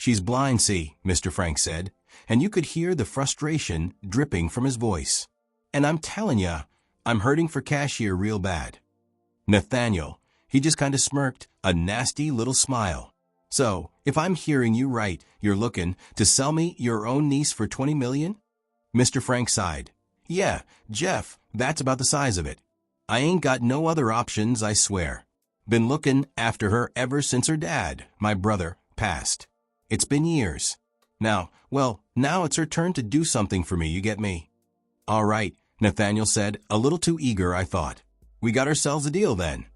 "She's blind, see," Mr. Frank said, and you could hear the frustration dripping from his voice. "And I'm telling ya, I'm hurting for cash here real bad." Nathaniel, he just kind of smirked, a nasty little smile. "So, if I'm hearing you right, you're looking to sell me your own niece for $20 million? Mr. Frank sighed. "Yeah, Jeff, that's about the size of it. I ain't got no other options, I swear. Been looking after her ever since her dad, my brother, passed. It's been years. Now it's her turn to do something for me, you get me?" "All right," Nathaniel said, a little too eager, I thought. "We got ourselves a deal then."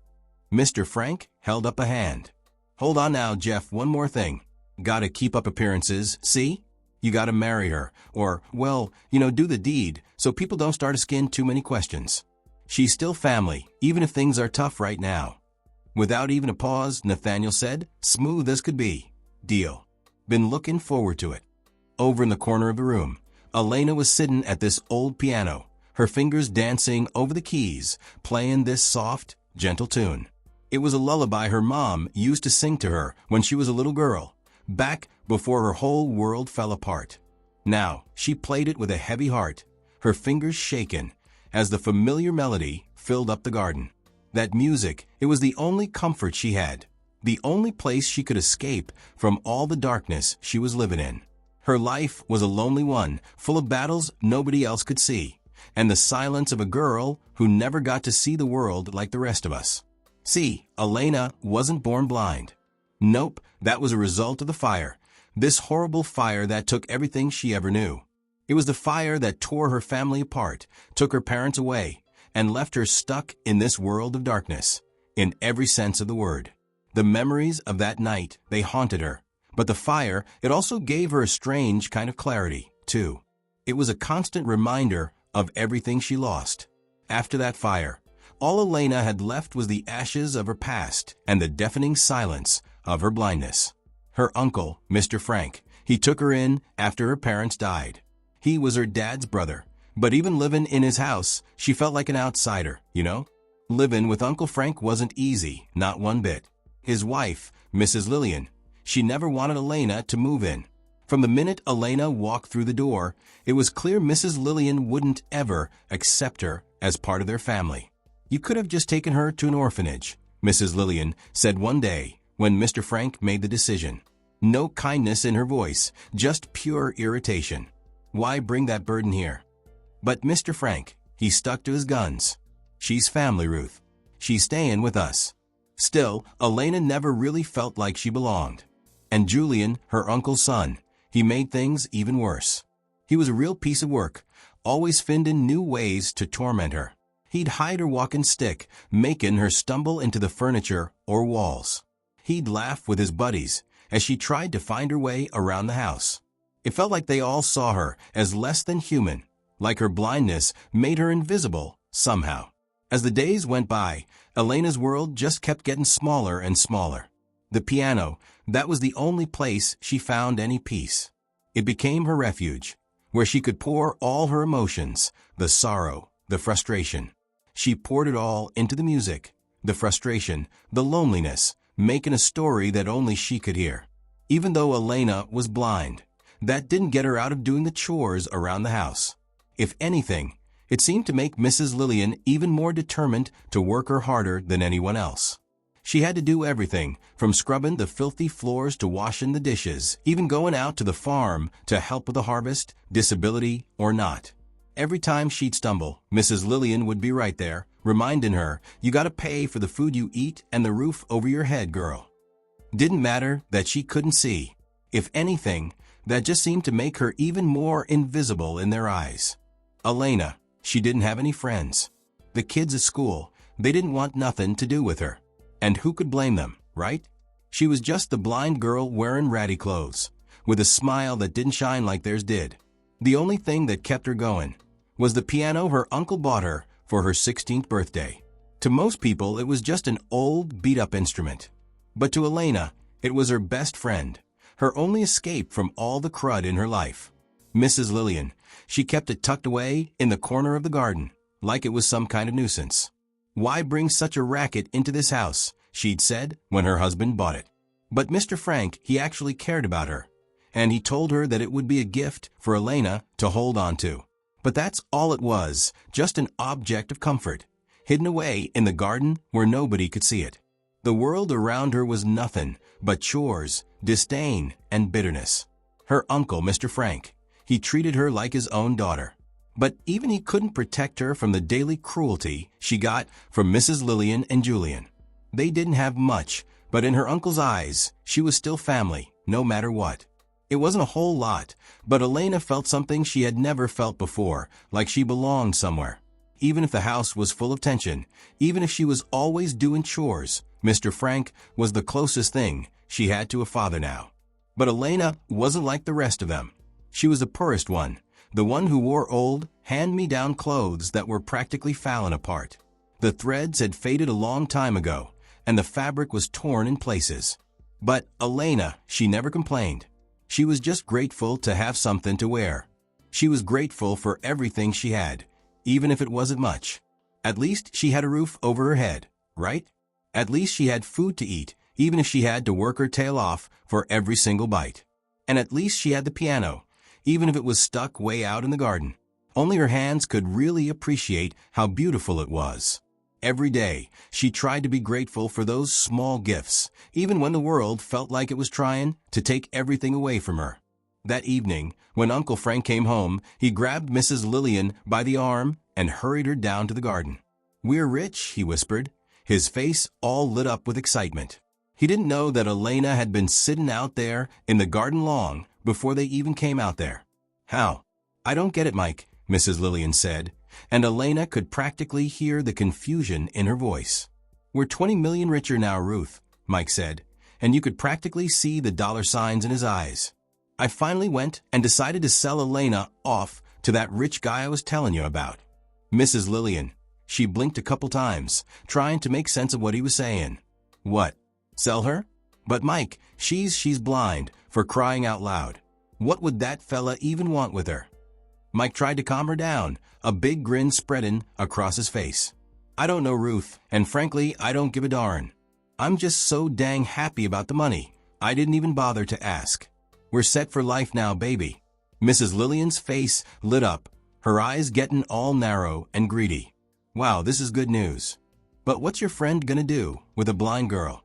Mr. Frank held up a hand. "Hold on now, Jeff, one more thing. Gotta keep up appearances, see? You gotta marry her, or, do the deed, so people don't start asking too many questions. She's still family, even if things are tough right now." Without even a pause, Nathaniel said, smooth as could be, "Deal. Been looking forward to it." Over in the corner of the room, Elena was sitting at this old piano, her fingers dancing over the keys, playing this soft, gentle tune. It was a lullaby her mom used to sing to her when she was a little girl, back before her whole world fell apart. Now, she played it with a heavy heart, her fingers shaken, as the familiar melody filled up the garden. That music, it was the only comfort she had, the only place she could escape from all the darkness she was living in. Her life was a lonely one, full of battles nobody else could see, and the silence of a girl who never got to see the world like the rest of us. See, Elena wasn't born blind. Nope, that was a result of the fire, this horrible fire that took everything she ever knew. It was the fire that tore her family apart, took her parents away, and left her stuck in this world of darkness, in every sense of the word. The memories of that night, they haunted her, but the fire, it also gave her a strange kind of clarity, too. It was a constant reminder of everything she lost. After that fire, all Elena had left was the ashes of her past and the deafening silence of her blindness. Her uncle, Mr. Frank, he took her in after her parents died. He was her dad's brother, but even living in his house, she felt like an outsider, you know? Living with Uncle Frank wasn't easy, not one bit. His wife, Mrs. Lillian, she never wanted Elena to move in. From the minute Elena walked through the door, it was clear Mrs. Lillian wouldn't ever accept her as part of their family. "You could have just taken her to an orphanage," Mrs. Lillian said one day when Mr. Frank made the decision. No kindness in her voice, just pure irritation. "Why bring that burden here?" But Mr. Frank, he stuck to his guns. "She's family, Ruth. She's staying with us." Still, Elena never really felt like she belonged. And Julian, her uncle's son, he made things even worse. He was a real piece of work, always finding new ways to torment her. He'd hide her walking stick, making her stumble into the furniture or walls. He'd laugh with his buddies as she tried to find her way around the house. It felt like they all saw her as less than human, like her blindness made her invisible somehow. As the days went by, Elena's world just kept getting smaller and smaller. The piano, that was the only place she found any peace. It became her refuge, where she could pour all her emotions, the sorrow, the frustration. She poured it all into the music, the frustration, the loneliness, making a story that only she could hear. Even though Elena was blind, that didn't get her out of doing the chores around the house. If anything, it seemed to make Mrs. Lillian even more determined to work her harder than anyone else. She had to do everything, from scrubbing the filthy floors to washing the dishes, even going out to the farm to help with the harvest, disability or not. Every time she'd stumble, Mrs. Lillian would be right there, reminding her, "You gotta pay for the food you eat and the roof over your head, girl." Didn't matter that she couldn't see. If anything, that just seemed to make her even more invisible in their eyes. Elena, she didn't have any friends. The kids at school, they didn't want nothing to do with her. And who could blame them, right? She was just the blind girl wearing ratty clothes, with a smile that didn't shine like theirs did. The only thing that kept her going was the piano her uncle bought her for her 16th birthday. To most people, it was just an old, beat-up instrument. But to Elena, it was her best friend, her only escape from all the crud in her life. Mrs. Lillian, she kept it tucked away in the corner of the garden, like it was some kind of nuisance. "Why bring such a racket into this house?" she'd said when her husband bought it. But Mr. Frank, he actually cared about her. and he told her that it would be a gift for Elena to hold on to. But that's all it was, just an object of comfort, hidden away in the garden where nobody could see it. The world around her was nothing but chores, disdain, and bitterness. Her uncle, Mr. Frank, he treated her like his own daughter. But even he couldn't protect her from the daily cruelty she got from Mrs. Lillian and Julian. They didn't have much, but in her uncle's eyes, she was still family, no matter what. It wasn't a whole lot, but Elena felt something she had never felt before, like she belonged somewhere. Even if the house was full of tension, even if she was always doing chores, Mr. Frank was the closest thing she had to a father now. But Elena wasn't like the rest of them. She was the poorest one, the one who wore old, hand-me-down clothes that were practically falling apart. The threads had faded a long time ago, and the fabric was torn in places. But Elena, she never complained. She was just grateful to have something to wear. She was grateful for everything she had, even if it wasn't much. At least she had a roof over her head, right? At least she had food to eat, even if she had to work her tail off for every single bite. And at least she had the piano, even if it was stuck way out in the garden. Only her hands could really appreciate how beautiful it was. Every day, she tried to be grateful for those small gifts, even when the world felt like it was trying to take everything away from her. That evening, when Uncle Frank came home, he grabbed Mrs. Lillian by the arm and hurried her down to the garden. "We're rich," he whispered, his face all lit up with excitement. He didn't know that Elena had been sitting out there in the garden long before they even came out there. "How?" "I don't get it, Mike," Mrs. Lillian said, and Elena could practically hear the confusion in her voice. "We're 20 million richer now, Ruth," Mike said, and you could practically see the dollar signs in his eyes. "I finally went and decided to sell Elena off to that rich guy I was telling you about." Mrs. Lillian, she blinked a couple times, trying to make sense of what he was saying. "What? Sell her? But Mike, she's blind, for crying out loud. What would that fella even want with her?" Mike tried to calm her down, a big grin spreading across his face. "I don't know, Ruth, and frankly, I don't give a darn. I'm just so dang happy about the money, I didn't even bother to ask. We're set for life now, baby." Mrs. Lillian's face lit up, her eyes getting all narrow and greedy. "Wow, this is good news. But what's your friend gonna do with a blind girl?"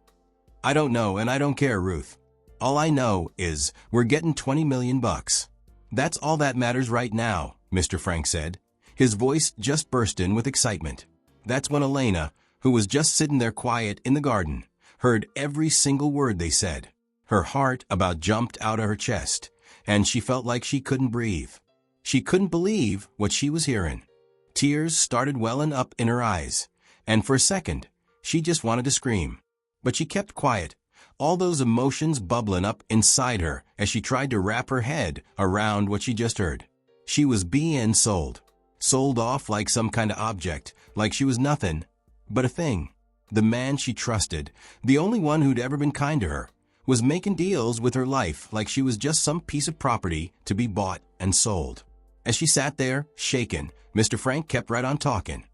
"I don't know, and I don't care, Ruth. All I know is we're getting 20 million bucks. That's all that matters right now," Mr. Frank said, his voice just bursting with excitement. That's when Elena, who was just sitting there quiet in the garden, heard every single word they said. Her heart about jumped out of her chest, and she felt like she couldn't breathe. She couldn't believe what she was hearing. Tears started welling up in her eyes, and for a second, she just wanted to scream. But she kept quiet, all those emotions bubbling up inside her as she tried to wrap her head around what she just heard. She was being sold off like some kind of object, like she was nothing but a thing. The man she trusted, the only one who'd ever been kind to her, was making deals with her life like she was just some piece of property to be bought and sold. As she sat there, shaken, Mr. Frank kept right on talking.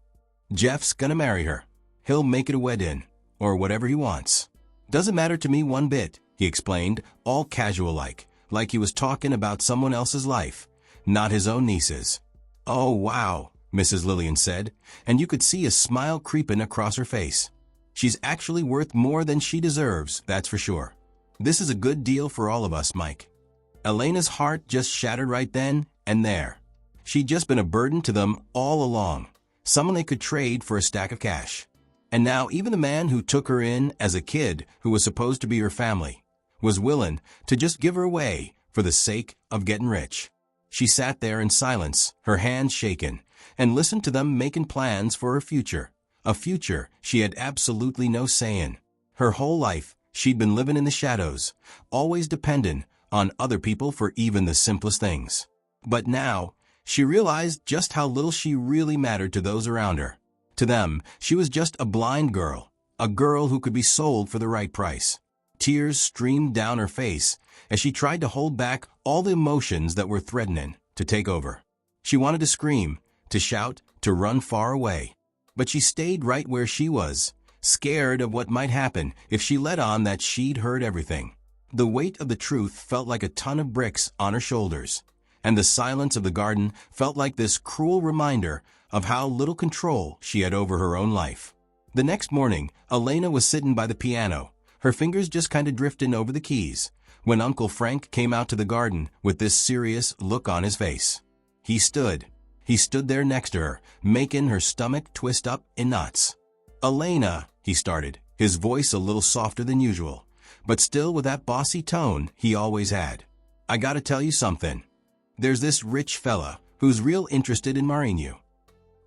"Jeff's gonna marry her. He'll make it a wedding, or whatever he wants. Doesn't matter to me one bit," he explained, all casual-like he was talking about someone else's life, not his own niece's. "Oh, wow," Mrs. Lillian said, and you could see a smile creeping across her face. "She's actually worth more than she deserves, that's for sure. This is a good deal for all of us, Mike." Elena's heart just shattered right then and there. She'd just been a burden to them all along, someone they could trade for a stack of cash. And now even the man who took her in as a kid who was supposed to be her family was willing to just give her away for the sake of getting rich. She sat there in silence, her hands shaking, and listened to them making plans for her future, a future she had absolutely no say in. Her whole life, she'd been living in the shadows, always dependent on other people for even the simplest things. But now, she realized just how little she really mattered to those around her. To them, she was just a blind girl, a girl who could be sold for the right price. Tears streamed down her face as she tried to hold back all the emotions that were threatening to take over. She wanted to scream, to shout, to run far away. But she stayed right where she was, scared of what might happen if she let on that she'd heard everything. The weight of the truth felt like a ton of bricks on her shoulders, and the silence of the garden felt like this cruel reminder of how little control she had over her own life. The next morning, Elena was sitting by the piano, her fingers just kind of drifting over the keys, when Uncle Frank came out to the garden with this serious look on his face. He stood there next to her, making her stomach twist up in knots. "Elena," he started, his voice a little softer than usual, but still with that bossy tone he always had. "I gotta tell you something. There's this rich fella who's real interested in marrying you."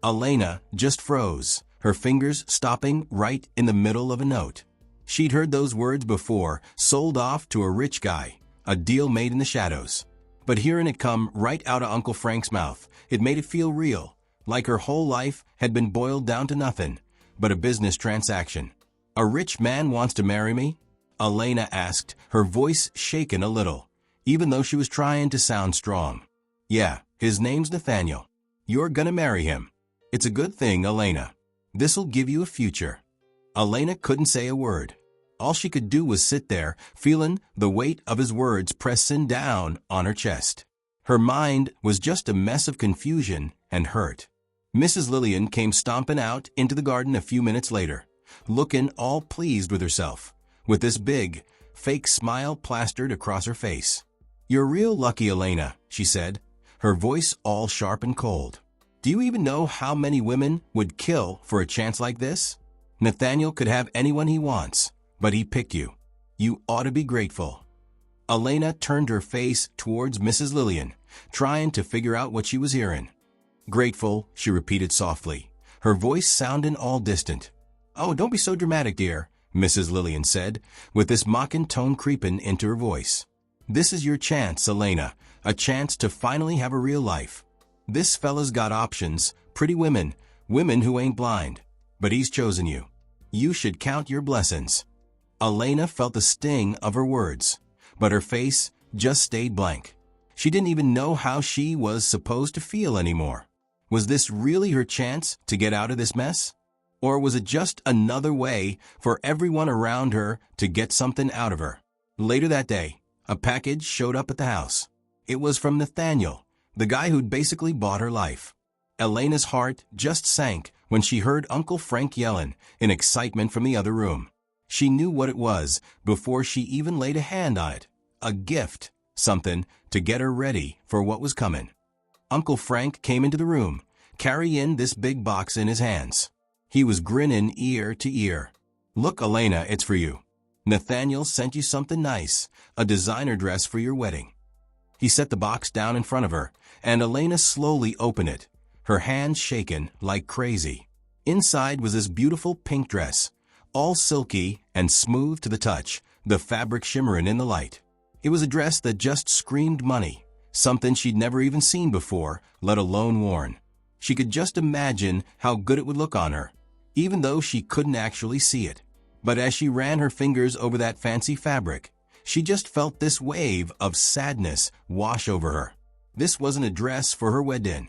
Elena just froze, her fingers stopping right in the middle of a note. She'd heard those words before, sold off to a rich guy, a deal made in the shadows. But hearing it come right out of Uncle Frank's mouth, it made it feel real, like her whole life had been boiled down to nothing but a business transaction. "A rich man wants to marry me?" Elena asked, her voice shaken a little, even though she was trying to sound strong. "Yeah, his name's Nathaniel. You're gonna marry him. It's a good thing, Elena. This'll give you a future." Elena couldn't say a word. All she could do was sit there, feeling the weight of his words pressing down on her chest. Her mind was just a mess of confusion and hurt. Mrs. Lillian came stomping out into the garden a few minutes later, looking all pleased with herself, with this big, fake smile plastered across her face. "You're real lucky, Elena," she said, her voice all sharp and cold. "Do you even know how many women would kill for a chance like this? Nathaniel could have anyone he wants, but he picked you. You ought to be grateful." Elena turned her face towards Mrs. Lillian, trying to figure out what she was hearing. "Grateful," she repeated softly, her voice sounding all distant. "Oh, don't be so dramatic, dear," Mrs. Lillian said, with this mocking tone creeping into her voice. "This is your chance, Elena, a chance to finally have a real life. This fella's got options, pretty women, women who ain't blind, but he's chosen you. You should count your blessings." Elena felt the sting of her words, but her face just stayed blank. She didn't even know how she was supposed to feel anymore. Was this really her chance to get out of this mess? Or was it just another way for everyone around her to get something out of her? Later that day, a package showed up at the house. It was from Nathaniel, the guy who'd basically bought her life. Elena's heart just sank when she heard Uncle Frank yelling in excitement from the other room. She knew what it was before she even laid a hand on it. A gift, something to get her ready for what was coming. Uncle Frank came into the room, carrying this big box in his hands. He was grinning ear to ear. "Look, Elena, it's for you. Nathaniel sent you something nice, a designer dress for your wedding." He set the box down in front of her, and Elena slowly opened it, her hands shaking like crazy. Inside was this beautiful pink dress, all silky and smooth to the touch, the fabric shimmering in the light. It was a dress that just screamed money, something she'd never even seen before, let alone worn. She could just imagine how good it would look on her, even though she couldn't actually see it. But as she ran her fingers over that fancy fabric, she just felt this wave of sadness wash over her. This wasn't a dress for her wedding.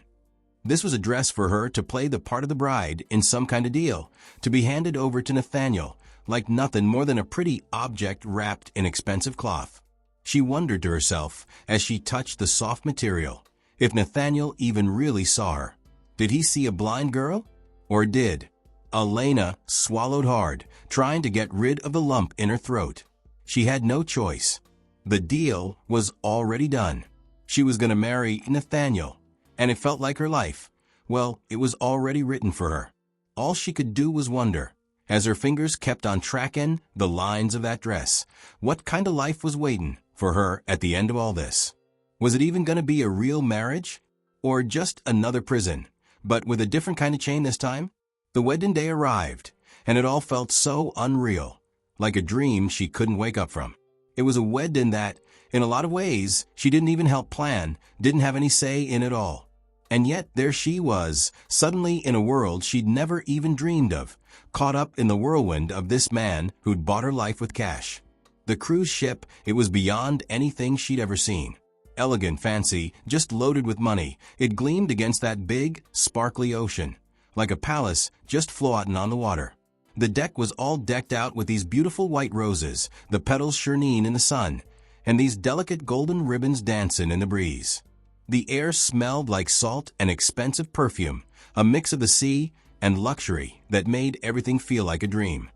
This was a dress for her to play the part of the bride in some kind of deal, to be handed over to Nathaniel, like nothing more than a pretty object wrapped in expensive cloth. She wondered to herself, as she touched the soft material, if Nathaniel even really saw her. Did he see a blind girl? Or did? Elena swallowed hard, trying to get rid of the lump in her throat. She had no choice. The deal was already done. She was going to marry Nathaniel, and it felt like her life. Well, it was already written for her. All she could do was wonder, as her fingers kept on tracking the lines of that dress, what kind of life was waiting for her at the end of all this. Was it even going to be a real marriage? Or just another prison, but with a different kind of chain this time? The wedding day arrived, and it all felt so unreal, like a dream she couldn't wake up from. It was a wedding that, in a lot of ways, she didn't even help plan, didn't have any say in at all. And yet there she was, suddenly in a world she'd never even dreamed of, caught up in the whirlwind of this man who'd bought her life with cash. The cruise ship, it was beyond anything she'd ever seen. Elegant, fancy, just loaded with money, it gleamed against that big, sparkly ocean, like a palace just floating on the water. The deck was all decked out with these beautiful white roses, the petals shining in the sun, and these delicate golden ribbons dancing in the breeze. The air smelled like salt and expensive perfume, a mix of the sea and luxury that made everything feel like a dream.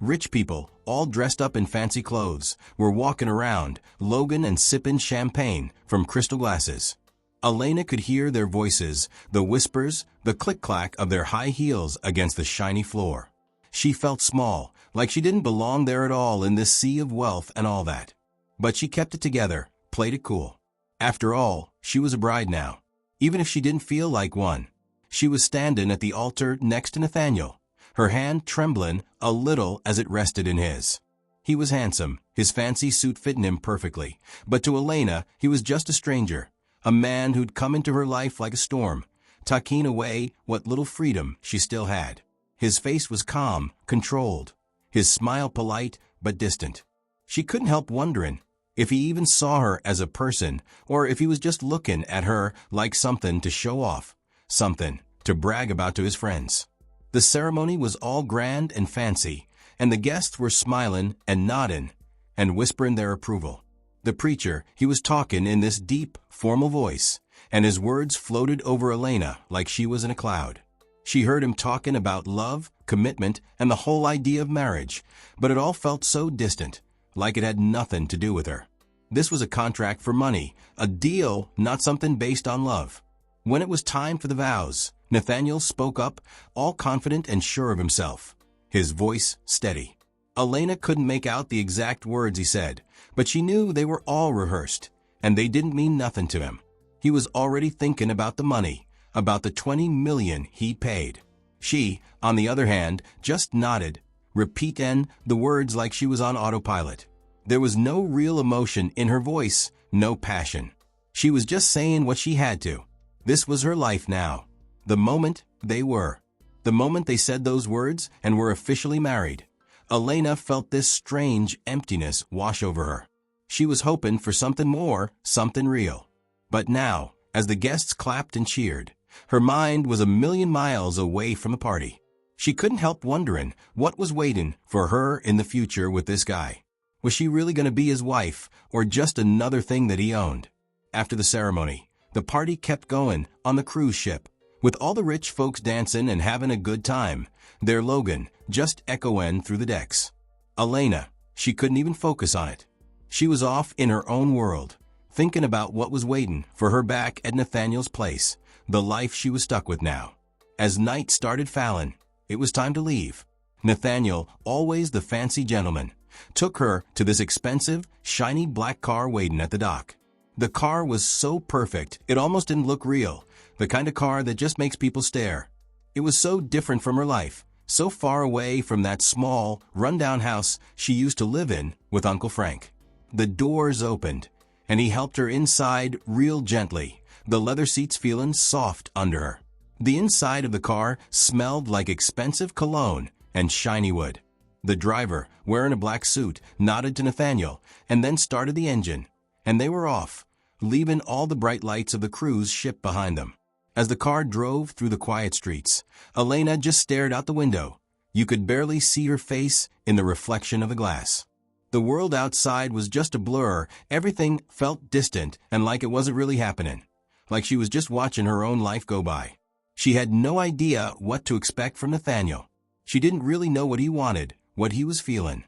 Rich people, all dressed up in fancy clothes, were walking around, Logan and sipping champagne from crystal glasses. Elena could hear their voices, the whispers, the click-clack of their high heels against the shiny floor. She felt small, like she didn't belong there at all in this sea of wealth and all that. But she kept it together, played it cool. After all, she was a bride now. Even if she didn't feel like one. She was standing at the altar next to Nathaniel, her hand trembling a little as it rested in his. He was handsome, his fancy suit fitting him perfectly, but to Elena he was just a stranger, a man who'd come into her life like a storm, tucking away what little freedom she still had. His face was calm, controlled, his smile polite but distant. She couldn't help wondering if he even saw her as a person, or if he was just looking at her like something to show off, something to brag about to his friends. The ceremony was all grand and fancy, and the guests were smiling and nodding and whispering their approval. The preacher, he was talking in this deep, formal voice, and his words floated over Elena like she was in a cloud. She heard him talking about love, commitment, and the whole idea of marriage, but it all felt so distant, like it had nothing to do with her. This was a contract for money, a deal, not something based on love. When it was time for the vows, Nathaniel spoke up, all confident and sure of himself, his voice steady. Elena couldn't make out the exact words he said, but she knew they were all rehearsed, and they didn't mean nothing to him. He was already thinking about the money, about the $20 million he paid. She, on the other hand, just nodded, repeating the words like she was on autopilot. There was no real emotion in her voice, no passion. She was just saying what she had to. This was her life now. The moment they were. The moment they said those words and were officially married. Elena felt this strange emptiness wash over her. She was hoping for something more, something real. But now, as the guests clapped and cheered, her mind was a million miles away from the party. She couldn't help wondering what was waiting for her in the future with this guy. Was she really going to be his wife, or just another thing that he owned? After the ceremony, the party kept going on the cruise ship, with all the rich folks dancing and having a good time, their Logan just echoing through the decks. Elena, she couldn't even focus on it. She was off in her own world, thinking about what was waiting for her back at Nathaniel's place, the life she was stuck with now. As night started falling, it was time to leave. Nathaniel, always the fancy gentleman, took her to this expensive, shiny black car waiting at the dock. The car was so perfect, it almost didn't look real, the kind of car that just makes people stare. It was so different from her life, so far away from that small, rundown house she used to live in with Uncle Frank. The doors opened, and he helped her inside real gently, the leather seats feeling soft under her. The inside of the car smelled like expensive cologne and shiny wood. The driver, wearing a black suit, nodded to Nathaniel and then started the engine, and they were off, leaving all the bright lights of the cruise ship behind them. As the car drove through the quiet streets, Elena just stared out the window. You could barely see her face in the reflection of the glass. The world outside was just a blur. Everything felt distant and like it wasn't really happening, like she was just watching her own life go by. She had no idea what to expect from Nathaniel. She didn't really know what he wanted, what he was feeling.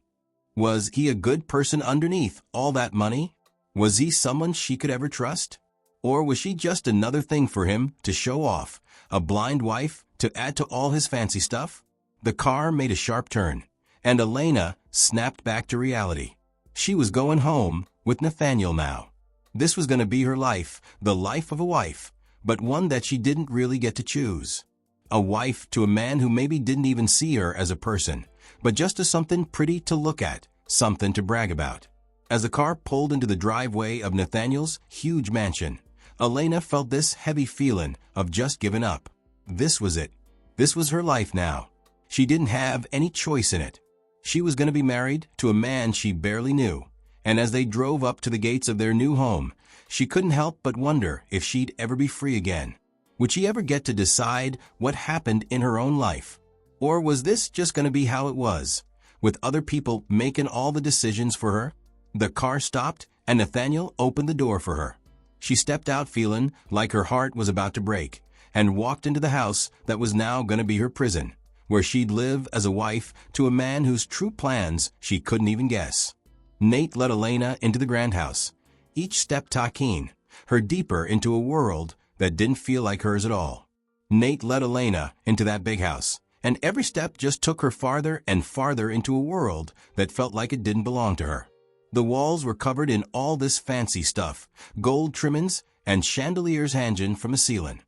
Was he a good person underneath all that money? Was he someone she could ever trust? Or was she just another thing for him to show off, a blind wife to add to all his fancy stuff? The car made a sharp turn, and Elena snapped back to reality. She was going home with Nathaniel now. This was going to be her life, the life of a wife, but one that she didn't really get to choose. A wife to a man who maybe didn't even see her as a person, but just as something pretty to look at, something to brag about. As the car pulled into the driveway of Nathaniel's huge mansion, Elena felt this heavy feeling of just giving up. This was it. This was her life now. She didn't have any choice in it. She was going to be married to a man she barely knew, and as they drove up to the gates of their new home, she couldn't help but wonder if she'd ever be free again. Would she ever get to decide what happened in her own life? Or was this just going to be how it was, with other people making all the decisions for her? The car stopped, and Nathaniel opened the door for her. She stepped out feeling like her heart was about to break, and walked into the house that was now going to be her prison, where she'd live as a wife to a man whose true plans she couldn't even guess. Nate led Elena into the grand house, each step taking her deeper into a world that didn't feel like hers at all. Nate led Elena into that big house, and every step just took her farther and farther into a world that felt like it didn't belong to her. The walls were covered in all this fancy stuff, gold trimmings and chandeliers hanging from the ceiling.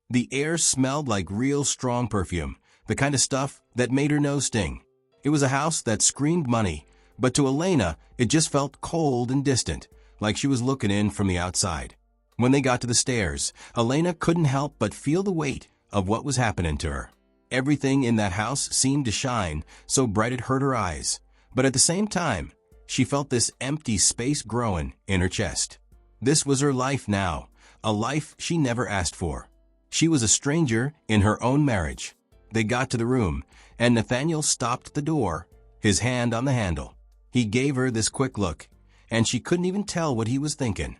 The air smelled like real strong perfume, the kind of stuff that made her nose sting. It was a house that screamed money, but to Elena, it just felt cold and distant, like she was looking in from the outside. When they got to the stairs, Elena couldn't help but feel the weight of what was happening to her. Everything in that house seemed to shine so bright it hurt her eyes, but at the same time, she felt this empty space growing in her chest. This was her life now, a life she never asked for. She was a stranger in her own marriage. They got to the room, and Nathaniel stopped the door, his hand on the handle. He gave her this quick look, and she couldn't even tell what he was thinking.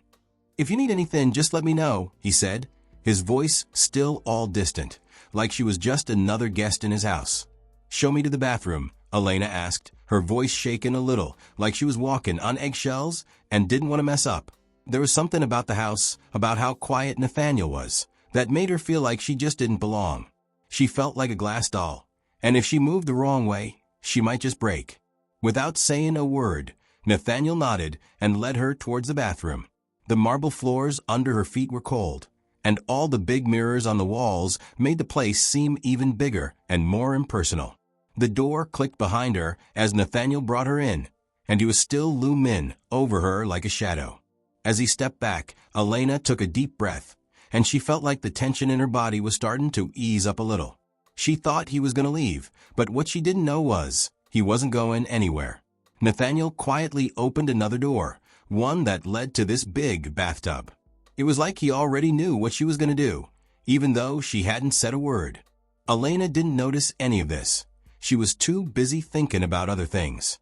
"If you need anything, just let me know," he said, his voice still all distant, like she was just another guest in his house. "Show me to the bathroom," Elena asked, her voice shaking a little, like she was walking on eggshells and didn't want to mess up. There was something about the house, about how quiet Nathaniel was, that made her feel like she just didn't belong. She felt like a glass doll, and if she moved the wrong way, she might just break. Without saying a word, Nathaniel nodded and led her towards the bathroom. The marble floors under her feet were cold, and all the big mirrors on the walls made the place seem even bigger and more impersonal. The door clicked behind her as Nathaniel brought her in, and he was still looming over her like a shadow. As he stepped back, Elena took a deep breath, and she felt like the tension in her body was starting to ease up a little. She thought he was going to leave, but what she didn't know was he wasn't going anywhere. Nathaniel quietly opened another door, one that led to this big bathtub. It was like he already knew what she was going to do, even though she hadn't said a word. Elena didn't notice any of this. She was too busy thinking about other things.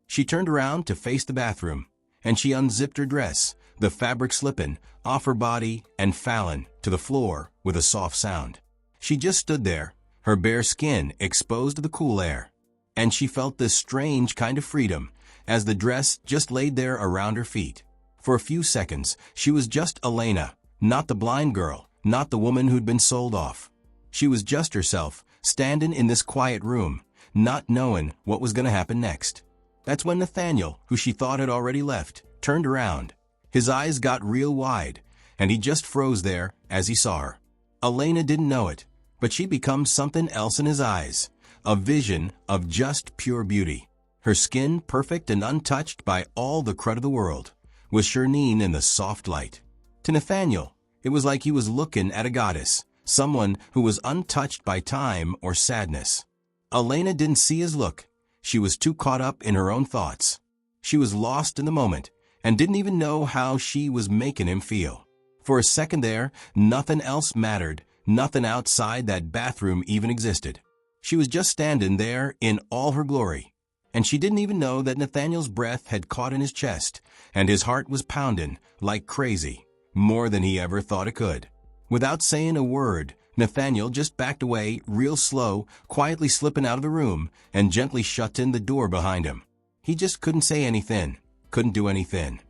She turned around to face the bathroom, and she unzipped her dress, the fabric slipping off her body and falling to the floor with a soft sound. She just stood there, her bare skin exposed to the cool air, and she felt this strange kind of freedom as the dress just laid there around her feet. For a few seconds, she was just Elena, not the blind girl, not the woman who'd been sold off. She was just herself, standing in this quiet room, not knowing what was going to happen next. That's when Nathaniel, who she thought had already left, turned around. His eyes got real wide, and he just froze there as he saw her. Elena didn't know it, but she'd become something else in his eyes, a vision of just pure beauty. Her skin, perfect and untouched by all the crud of the world, was shining in the soft light. To Nathaniel, it was like he was looking at a goddess, someone who was untouched by time or sadness. Elena didn't see his look. She was too caught up in her own thoughts. She was lost in the moment and didn't even know how she was making him feel. For a second there, nothing else mattered, nothing outside that bathroom even existed. She was just standing there in all her glory, and she didn't even know that Nathaniel's breath had caught in his chest, and his heart was pounding like crazy, more than he ever thought it could. Without saying a word, Nathaniel just backed away real slow, quietly slipping out of the room, and gently shut in the door behind him. He just couldn't say anything, couldn't do anything.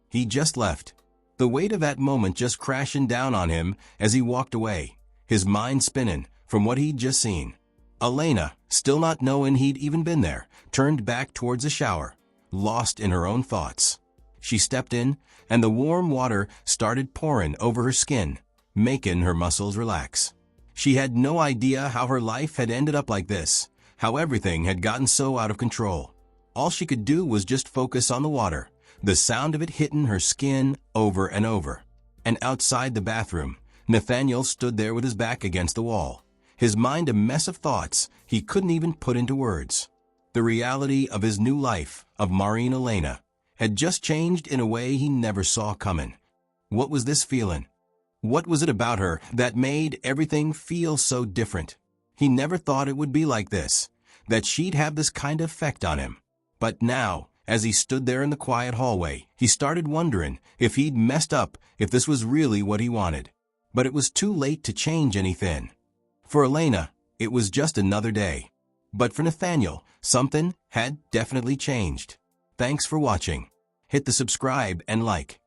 He just left, the weight of that moment just crashing down on him as he walked away, his mind spinning from what he'd just seen. Elena, still not knowing he'd even been there, turned back towards the shower, lost in her own thoughts. She stepped in, and the warm water started pouring over her skin, making her muscles relax. She had no idea how her life had ended up like this, how everything had gotten so out of control. All she could do was just focus on the water, the sound of it hitting her skin over and over. And outside the bathroom, Nathaniel stood there with his back against the wall, his mind a mess of thoughts he couldn't even put into words. The reality of his new life, of Maureen Elena, had just changed in a way he never saw coming. What was this feeling? What was it about her that made everything feel so different? He never thought it would be like this, that she'd have this kind of effect on him. But now, as he stood there in the quiet hallway, he started wondering if he'd messed up, if this was really what he wanted. But it was too late to change anything. For Elena, it was just another day. But for Nathaniel, something had definitely changed. Thanks for watching. Hit the subscribe and like.